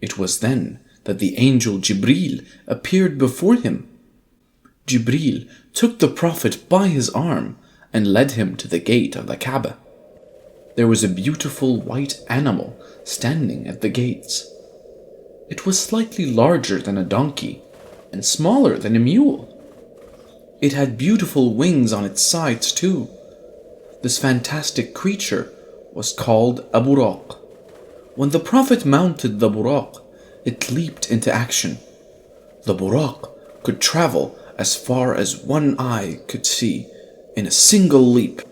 It was then that the angel Jibril appeared before him. Jibril took the Prophet by his arm and led him to the gate of the Kaaba. There was a beautiful white animal standing at the gates. It was slightly larger than a donkey and smaller than a mule. It had beautiful wings on its sides too. This fantastic creature was called a buraq. When the Prophet mounted the buraq, it leaped into action. The buraq could travel as far as one eye could see in a single leap.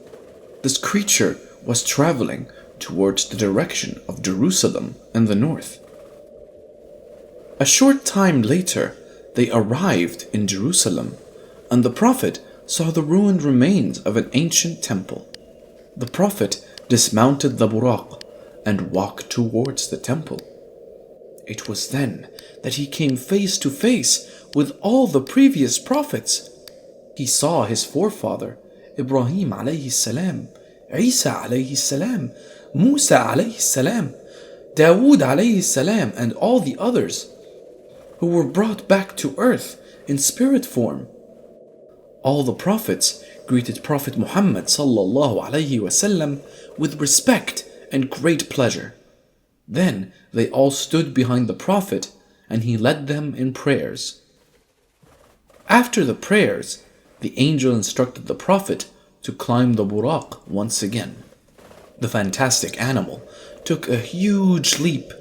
This creature was traveling towards the direction of Jerusalem in the north. A short time later, they arrived in Jerusalem, and the Prophet saw the ruined remains of an ancient temple. The Prophet dismounted the buraq and walked towards the temple. It was then that he came face to face with all the previous prophets. He saw his forefather, Ibrahim alayhi salam, Isa alayhi salam, Musa alayhi salam, Dawood alayhi salam, and all the others who were brought back to earth in spirit form. All the prophets greeted Prophet Muhammad sallallahu alayhi wasallam with respect and great pleasure. Then they all stood behind the Prophet and he led them in prayers. After the prayers, the angel instructed the Prophet to climb the buraq once again. The fantastic animal took a huge leap,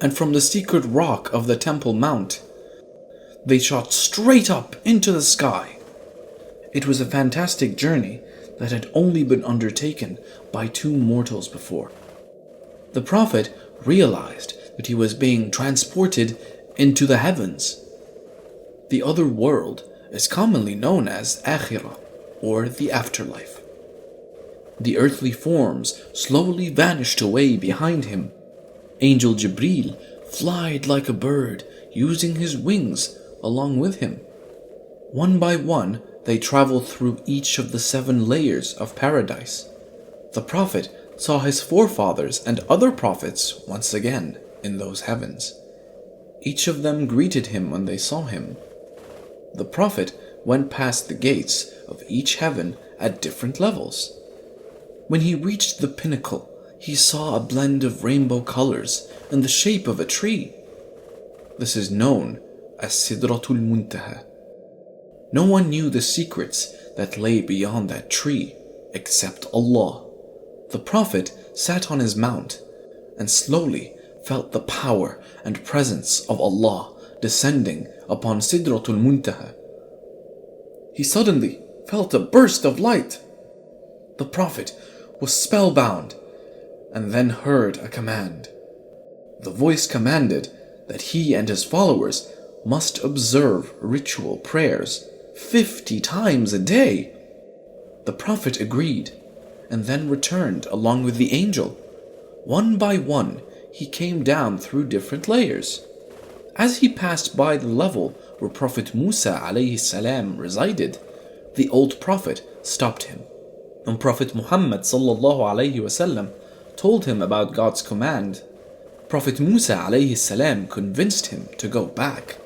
and from the secret rock of the Temple Mount, they shot straight up into the sky. It was a fantastic journey that had only been undertaken by two mortals before. The Prophet realized that he was being transported into the heavens. The other world is commonly known as Akhirah, or the afterlife. The earthly forms slowly vanished away behind him. Angel Jibril flied like a bird, using his wings along with him. One by one, they traveled through each of the 7 layers of paradise. The Prophet saw his forefathers and other prophets once again in those heavens. Each of them greeted him when they saw him. The Prophet went past the gates of each heaven at different levels. When he reached the pinnacle, he saw a blend of rainbow colors in the shape of a tree. This is known as Sidratul Muntaha. No one knew the secrets that lay beyond that tree except Allah. The Prophet sat on his mount and slowly felt the power and presence of Allah descending upon Sidratul Muntaha. He suddenly felt a burst of light. The Prophet was spellbound and then heard a command. The voice commanded that he and his followers must observe ritual prayers 50 times a day. The Prophet agreed and then returned along with the angel. One by one, he came down through different layers. As he passed by the level where Prophet Musa alayhi salam resided, the old Prophet stopped him. And Prophet Muhammad sallallahu alayhi wasallam told him about God's command. Prophet Musa alayhi salam convinced him to go back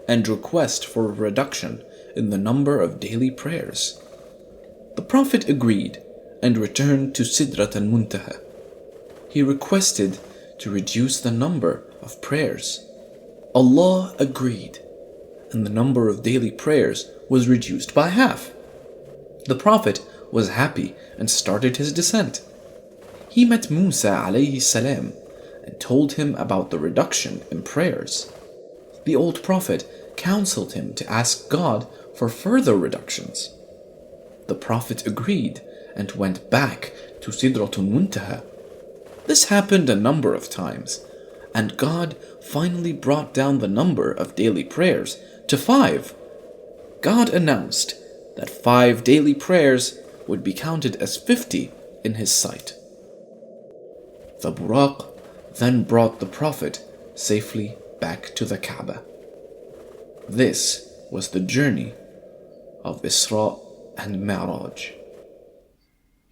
and request for a reduction in the number of daily prayers. The Prophet agreed and returned to Sidrat al-Muntaha. He requested to reduce the number of prayers. Allah agreed, and the number of daily prayers was reduced by half. The Prophet was happy and started his descent. He met Musa alayhi salam and told him about the reduction in prayers. The old Prophet counseled him to ask God for further reductions. The Prophet agreed and went back to Sidratul Muntaha. This happened a number of times, and God finally brought down the number of daily prayers to 5. God announced that 5 daily prayers would be counted as 50 in his sight. The Buraq then brought the Prophet safely back to the Kaaba. This was the journey of Isra and Mi'raj.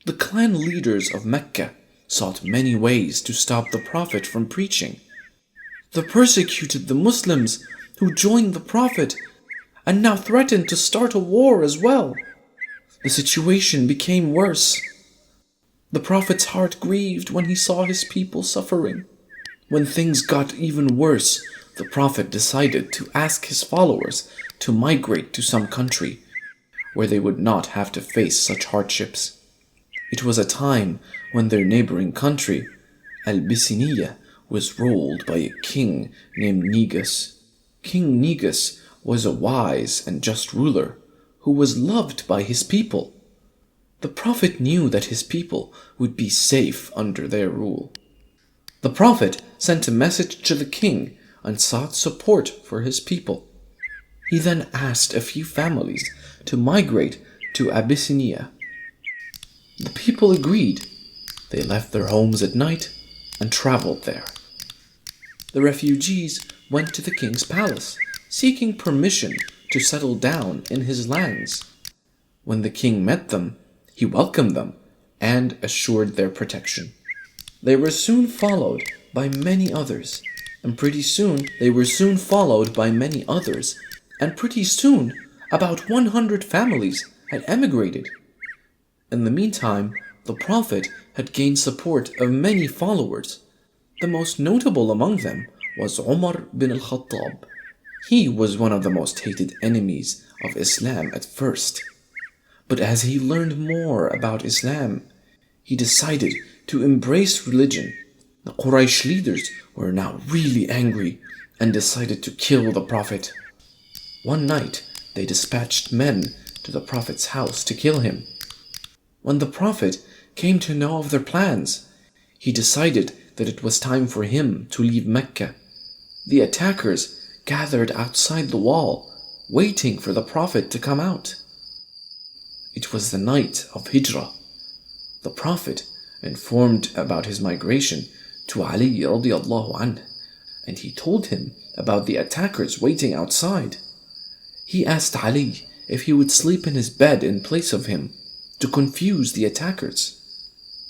The clan leaders of Mecca sought many ways to stop the Prophet from preaching. They persecuted the Muslims who joined the Prophet and now threatened to start a war as well. The situation became worse. The Prophet's heart grieved when he saw his people suffering. When things got even worse, the Prophet decided to ask his followers to migrate to some country where they would not have to face such hardships. It was a time when their neighboring country, Al-Bisiniya, was ruled by a king named Negus. King Negus was a wise and just ruler who was loved by his people. The Prophet knew that his people would be safe under their rule. The Prophet sent a message to the king and sought support for his people. He then asked a few families to migrate to Abyssinia. The people agreed. They left their homes at night and traveled there. The refugees went to the king's palace, seeking permission to settle down in his lands. When the king met them, he welcomed them and assured their protection. They were soon followed by many others, and pretty soon about 100 families had emigrated. In the meantime, the Prophet had gained support of many followers. The most notable among them was Umar bin al-Khattab. He was one of the most hated enemies of Islam at first. But as he learned more about Islam, he decided to embrace religion. The Quraysh leaders were now really angry and decided to kill the Prophet. One night, they dispatched men to the Prophet's house to kill him. When the Prophet came to know of their plans, he decided that it was time for him to leave Mecca. The attackers gathered outside the wall, waiting for the Prophet to come out. It was the night of Hijrah. The Prophet informed about his migration to Ali radiallahu anh, and he told him about the attackers waiting outside. He asked Ali if he would sleep in his bed in place of him to confuse the attackers.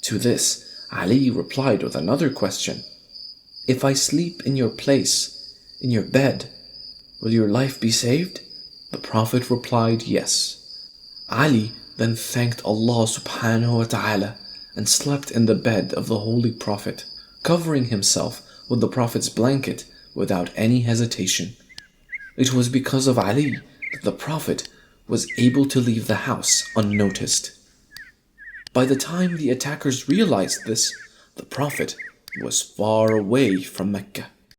To this, Ali replied with another question. If I sleep in your place, in your bed, will your life be saved? The Prophet replied, yes. Ali then thanked Allah subhanahu wa ta'ala and slept in the bed of the Holy Prophet, covering himself with the Prophet's blanket without any hesitation. It was because of Ali that the Prophet was able to leave the house unnoticed. By the time the attackers realized this, the Prophet was far away from Mecca.